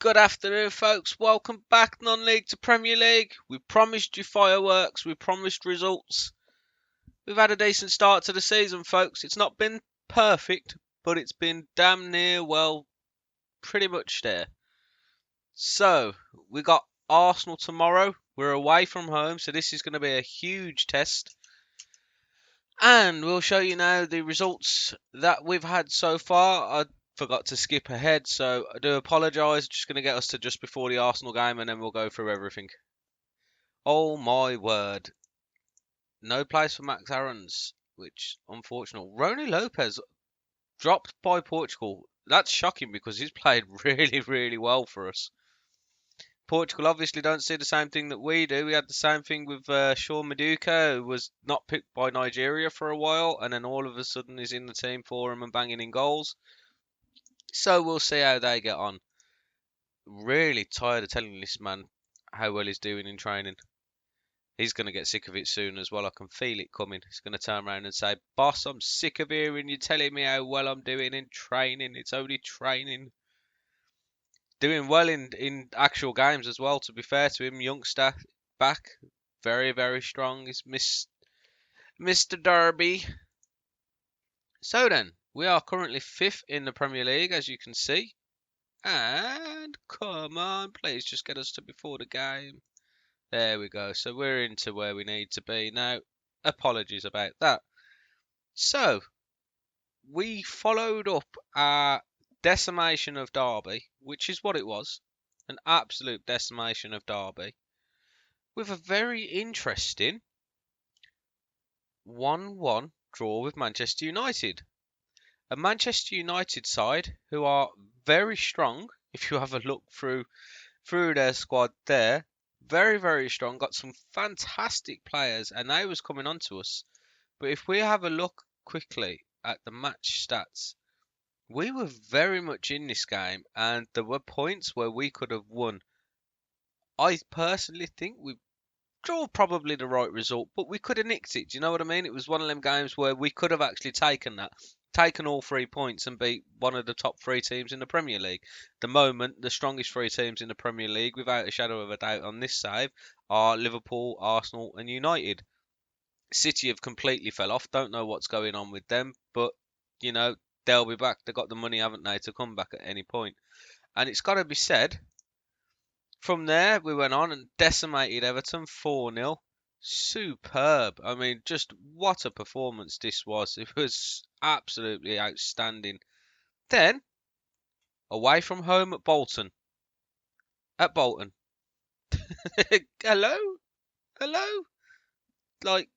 Good afternoon, folks. Welcome back, non-league to Premier League. We promised you fireworks. We promised results. We've had a decent start to the season, folks. It's not been perfect, but it's been damn near, well, pretty much there. So, we got Arsenal tomorrow. We're away from home, so this is going to be a huge test. And we'll show you now the results that we've had so far. I forgot to skip ahead, so I do apologise. Just going to get us to just before the Arsenal game, and then we'll go through everything. Oh my word. No place for Max Aarons, which, unfortunate. Rony Lopez dropped by Portugal. That's shocking because he's played really, really well for us. Portugal obviously don't see the same thing that we do. We had the same thing with Sean Maduka, who was not picked by Nigeria for a while, and then all of a sudden he's in the team for him and banging in goals. So we'll see how they get on. Really tired of telling this man how well he's doing in training. He's going to get sick of it soon as well. I can feel it coming. He's going to turn around and say, "Boss, I'm sick of hearing you telling me how well I'm doing in training. It's only training." Doing well in actual games as well, to be fair to him. Youngster back. Very, very strong. He's Mr. Derby. So then, we are currently 5th in the Premier League, as you can see. And, come on, please just get us to before the game. There we go. So we're into where we need to be. Now, apologies about that. So, we followed up our decimation of Derby, which is what it was, an absolute decimation of Derby, with a very interesting 1-1 draw with Manchester United. A Manchester United side who are very strong, if you have a look through their squad there. Very, very strong. Got some fantastic players, and they was coming on to us. But if we have a look quickly at the match stats, we were very much in this game, and there were points where we could have won. I personally think we draw probably the right result, but we could have nicked it. Do you know what I mean? It was one of them games where we could have actually taken all 3 points and beat one of the top 3 teams in the Premier League. At the moment, the strongest 3 teams in the Premier League, without a shadow of a doubt on this save, are Liverpool, Arsenal and United. City have completely fell off. Don't know what's going on with them, but, you know, they'll be back. They've got the money, haven't they, to come back at any point. And it's got to be said, from there, we went on and decimated Everton 4-0. Superb. I mean, just what a performance this was. It was absolutely outstanding. Then, away from home at Bolton. At Bolton. Hello? Hello? Like,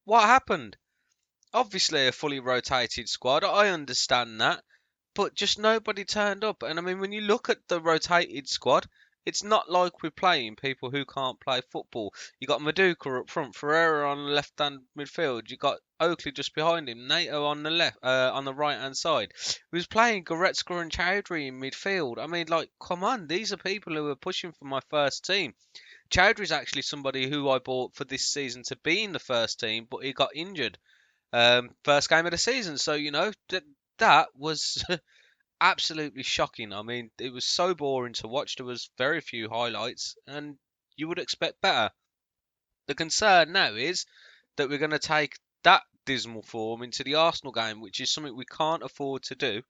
what happened? Obviously a fully rotated squad. I understand that. But just nobody turned up. And I mean, when you look at the rotated squad, it's not like we're playing people who can't play football. You got Maduka up front, Ferreira on the left-hand midfield. You got Oakley just behind him, Nato on the left, on the right-hand side. We was playing Goretzka and Chowdhury in midfield. I mean, like, come on, these are people who are pushing for my first team. Chowdhury's actually somebody who I bought for this season to be in the first team, but he got injured. First game of the season, so you know that was absolutely shocking. I mean, it was so boring to watch. There was very few highlights, and you would expect better. The concern now is that we're going to take that dismal form into the Arsenal game, which is something we can't afford to do.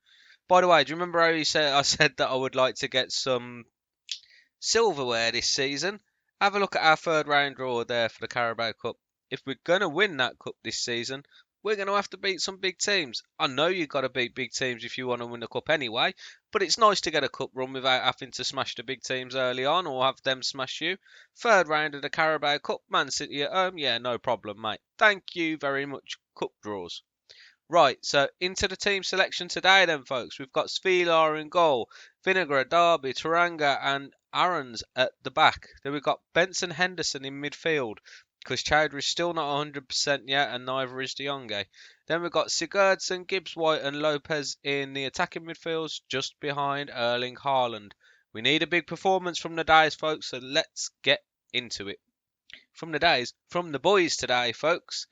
By the way, do you remember how I said that I would like to get some silverware this season? Have a look at our third round draw there for the Carabao Cup. If we're going to win that cup this season, we're going to have to beat some big teams. I know you've got to beat big teams if you want to win the cup anyway, but it's nice to get a cup run without having to smash the big teams early on or have them smash you. Third round of the Carabao Cup, Man City at home, yeah, no problem, mate. Thank you very much, cup draws. Right, so into the team selection today then, folks. We've got Svilar in goal, Vinegar, Derby, Taranga and Aarons at the back. Then we've got Benson Henderson in midfield, because Chowdhury's still not 100% yet, and neither is De Jong. Then we've got Sigurdsson, Gibbs White and Lopez in the attacking midfields, just behind Erling Haaland. We need a big performance from the days, folks, so let's get into it. From the boys today, folks.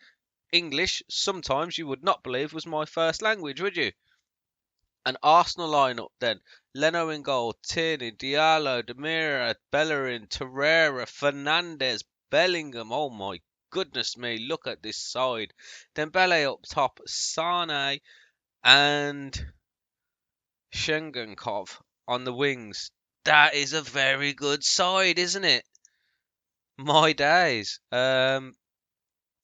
English, sometimes you would not believe was my first language, would you? An Arsenal lineup then. Leno in goal, Tierney, Diallo, Demira, Bellerin, Torreira, Fernandes, Bellingham. Oh my goodness me, look at this side. Dembele up top, Sane and Shengenkov on the wings. That is a very good side, isn't it? My days.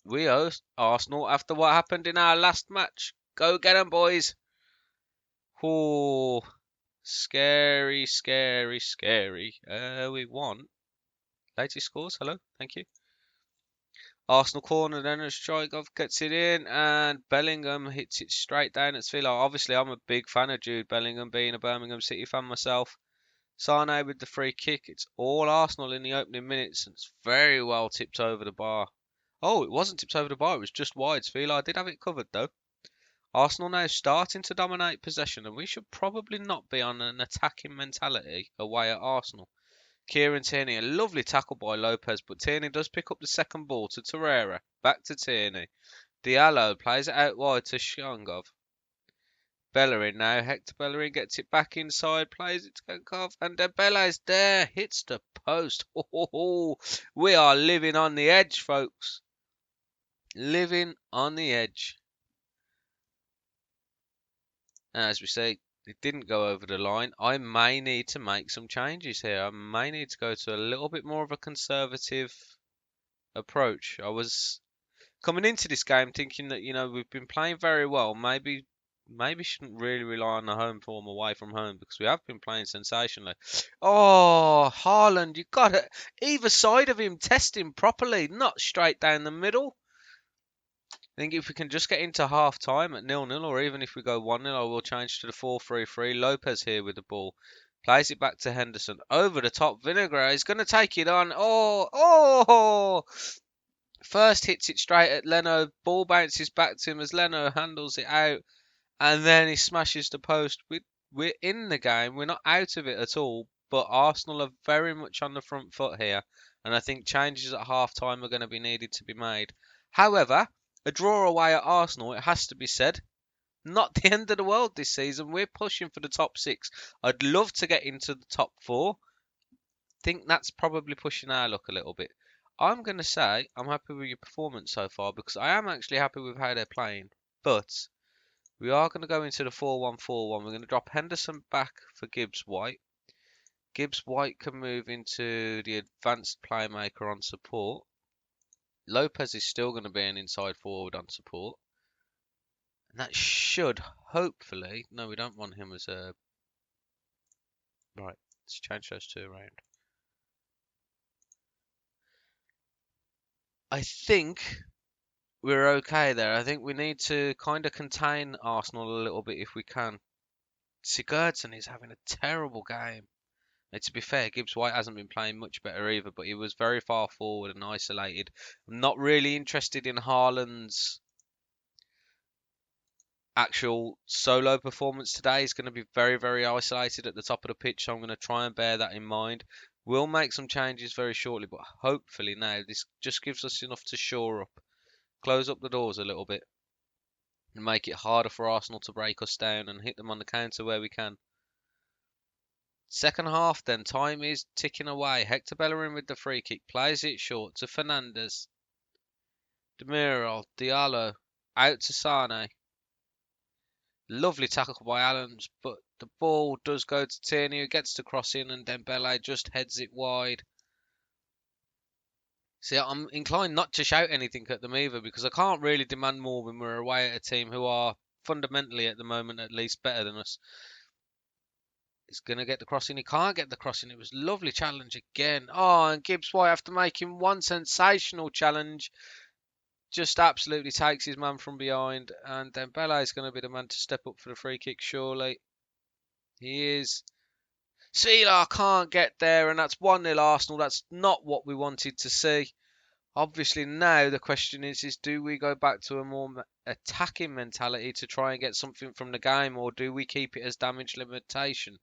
We host Arsenal after what happened in our last match. Go get 'em, boys. Oh, scary, scary, scary. We won. Latest scores. Hello. Thank you. Arsenal corner then as Strigov gets it in and Bellingham hits it straight down at Villa. Obviously, I'm a big fan of Jude Bellingham, being a Birmingham City fan myself. Sane with the free kick. It's all Arsenal in the opening minutes and it's very well tipped over the bar. Oh, it wasn't tipped over the bar. It was just wide. Villa did have it covered though. Arsenal now starting to dominate possession and we should probably not be on an attacking mentality away at Arsenal. Kieran Tierney, a lovely tackle by Lopez, but Tierney does pick up the second ball to Torreira. Back to Tierney. Diallo plays it out wide to Shangov. Bellerin now. Hector Bellerin gets it back inside, plays it to Gankov, and Dembele's there. Hits the post. Oh, we are living on the edge, folks. Living on the edge. As we say, it didn't go over the line. I may need to make some changes here. I may need to go to a little bit more of a conservative approach. I was coming into this game thinking that, we've been playing very well. Maybe shouldn't really rely on the home form away from home because we have been playing sensationally. Oh, Haaland, you got it. Either side of him testing properly, not straight down the middle. I think if we can just get into half time at 0-0, or even if we go 1-0, I will change to the 4-3-3. Lopez here with the ball. Plays it back to Henderson. Over the top. Vinagre is going to take it on. Oh! First hits it straight at Leno. Ball bounces back to him as Leno handles it out. And then he smashes the post. We're in the game. We're not out of it at all. But Arsenal are very much on the front foot here. And I think changes at half time are going to be needed to be made. However, a draw away at Arsenal, it has to be said, not the end of the world this season. We're pushing for the top 6. I'd love to get into the top 4. Think that's probably pushing our luck a little bit. I'm going to say I'm happy with your performance so far because I am actually happy with how they're playing. But we are going to go into the 4-1-4-1. We're going to drop Henderson back for Gibbs-White. Gibbs-White can move into the advanced playmaker on support. Lopez is still going to be an inside forward on support. And that should, hopefully... No, we don't want him as a... Right, let's change those two around. I think we're okay there. I think we need to kind of contain Arsenal a little bit if we can. Sigurdsson is having a terrible game. Now, to be fair, Gibbs-White hasn't been playing much better either, but he was very far forward and isolated. I'm not really interested in Haaland's actual solo performance today. He's going to be very, very isolated at the top of the pitch, so I'm going to try and bear that in mind. We'll make some changes very shortly, but hopefully now this just gives us enough to shore up, close up the doors a little bit, and make it harder for Arsenal to break us down and hit them on the counter where we can. Second half then, time is ticking away. Hector Bellerin with the free kick, plays it short to Fernandes. Demiral, Diallo, out to Sane. Lovely tackle by Adams, but the ball does go to Tierney, who gets to cross in, and Dembele just heads it wide. See, I'm inclined not to shout anything at them either, because I can't really demand more when we're away at a team who are fundamentally, at the moment at least, better than us. He's going to get the crossing. He can't get the crossing. It was a lovely challenge again. Oh, and Gibbs-White, after making one sensational challenge, just absolutely takes his man from behind. And Dembele is going to be the man to step up for the free kick, surely. He is. Seelar can't get there, and that's 1-0 Arsenal. That's not what we wanted to see. Obviously, now the question is do we go back to a more attacking mentality to try and get something from the game, or do we keep it as damage limitation?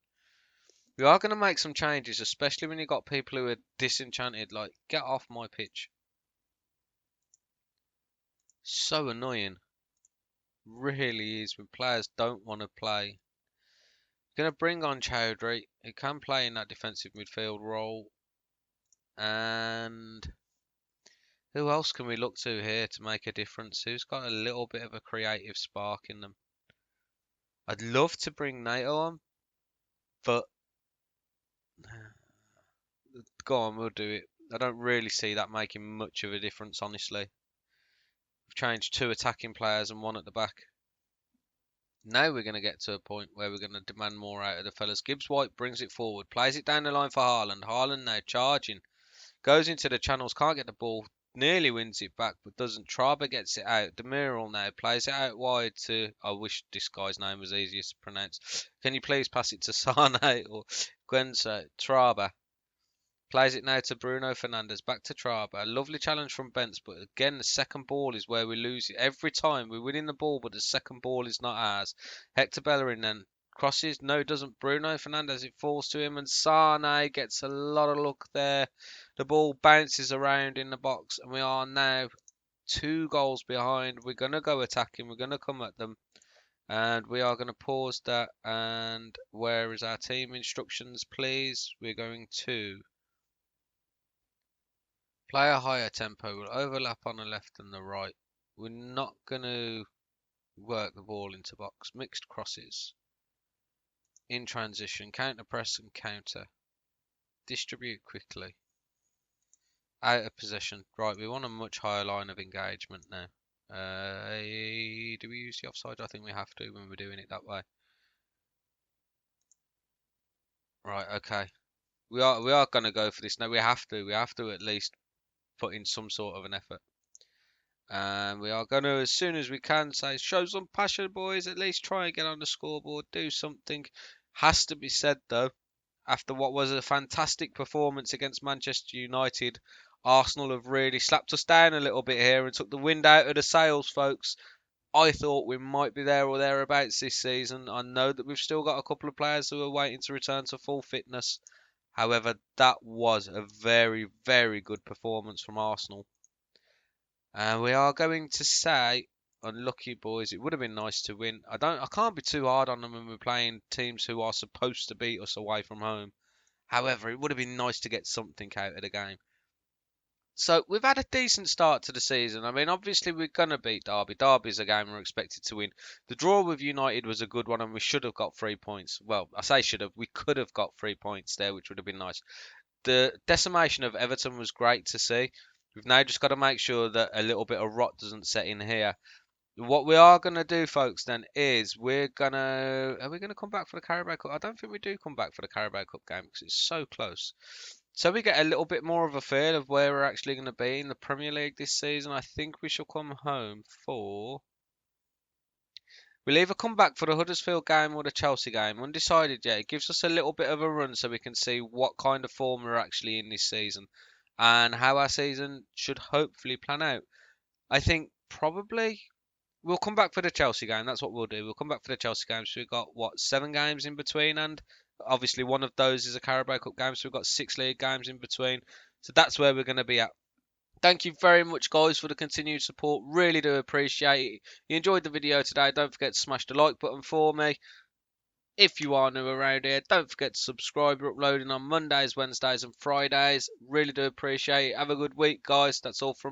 We are going to make some changes, especially when you've got people who are disenchanted. Like, get off my pitch. So annoying. Really is when players don't want to play. Going to bring on Chowdhury. He can play in that defensive midfield role. And who else can we look to here to make a difference? Who's got a little bit of a creative spark in them? I'd love to bring Nato on, but go on, we'll do it. I don't really see that making much of a difference, honestly. We've changed 2 attacking players and 1 at the back. Now we're going to get to a point where we're going to demand more out of the fellas. Gibbs White brings it forward, plays it down the line for Haaland. Haaland now charging, goes into the channels, can't get the ball, nearly wins it back, but doesn't. Traber gets it out. Demiral now plays it out wide to, I wish this guy's name was easier to pronounce. Can you please pass it to Sane or Guenzo? Traber plays it now to Bruno Fernandes, back to Traber. A lovely challenge from Bentz, but again, the second ball is where we lose it. Every time we're winning the ball, but the second ball is not ours. Hector Bellerin then crosses. No, doesn't. Bruno Fernandes, it falls to him, and Sane gets a lot of luck there. The ball bounces around in the box, and we are now 2 goals behind. We're going to go attacking. We're going to come at them. And we are going to pause that. And where is our team instructions, please? We're going to play a higher tempo. We'll overlap on the left and the right. We're not going to work the ball into box. Mixed crosses. In transition. Counter press and counter. Distribute quickly. Out of possession. Right, we want a much higher line of engagement now. Do we use the offside? I think we have to when we're doing it that way. Right, okay. We are going to go for this now. We have to at least put in some sort of an effort. And we are going to, as soon as we can, say, show some passion, boys. At least try and get on the scoreboard. Do something. Has to be said, though, after what was a fantastic performance against Manchester United, Arsenal have really slapped us down a little bit here and took the wind out of the sails, folks. I thought we might be there or thereabouts this season. I know that we've still got a couple of players who are waiting to return to full fitness. However, that was a very, very good performance from Arsenal. And we are going to say, unlucky boys, it would have been nice to win. I can't be too hard on them when we're playing teams who are supposed to beat us away from home. However, it would have been nice to get something out of the game. So we've had a decent start to the season. I mean, obviously we're going to beat Derby. Derby's a game we're expected to win. The draw with United was a good one and we should have got 3 points. Well, I say should have. We could have got 3 points there, which would have been nice. The decimation of Everton was great to see. We've now just got to make sure that a little bit of rot doesn't set in here. What we are going to do, folks, then, is are we going to come back for the Carabao Cup? I don't think we do come back for the Carabao Cup game because it's so close. So we get a little bit more of a feel of where we're actually going to be in the Premier League this season. I think we shall come home for... We'll either come back for the Huddersfield game or the Chelsea game. Undecided yet. It gives us a little bit of a run so we can see what kind of form we're actually in this season and how our season should hopefully plan out. I think probably we'll come back for the Chelsea game. That's what we'll do. We'll come back for the Chelsea game. So we've got, 7 games in between? And obviously one of those is a Carabao Cup game. So we've got 6 league games in between. So that's where we're going to be at. Thank you very much, guys, for the continued support. Really do appreciate it. If you enjoyed the video today, don't forget to smash the like button for me. If you are new around here, don't forget to subscribe. We're uploading on Mondays, Wednesdays and Fridays. Really do appreciate it. Have a good week, guys. That's all from